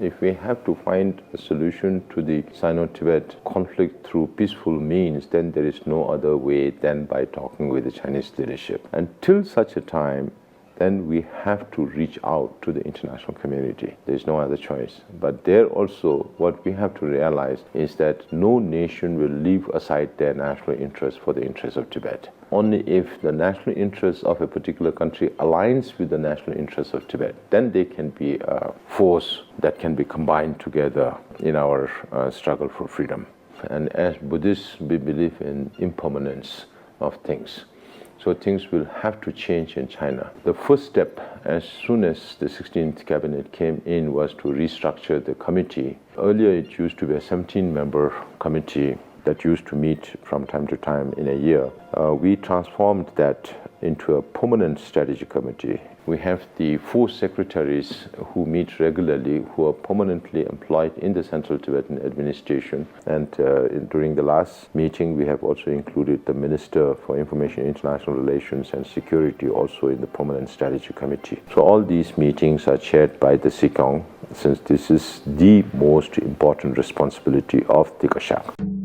If we have to find a solution to the Sino-Tibet conflict through peaceful means, then there is no other way than by talking with the Chinese leadership. Until such a time, then we have to reach out to the international community. There is no other choice. But there also, what we have to realize is that no nation will leave aside their national interest for the interests of Tibet. Only if the national interest of a particular country aligns with the national interests of Tibet, then they can be a force that can be combined together in our struggle for freedom. And as Buddhists, we believe in impermanence of things. So things will have to change in China. The first step, as soon as the 16th cabinet came in, was to restructure the committee. Earlier it used to be a 17-member committee that used to meet from time to time in a year. We transformed that into a permanent strategy committee. We have the 4 secretaries who meet regularly, who are permanently employed in the Central Tibetan administration. And during the last meeting, we have also included the Minister for Information, International Relations and Security also in the permanent strategy committee. So all these meetings are chaired by the Sikong, since this is the most important responsibility of the Kashag.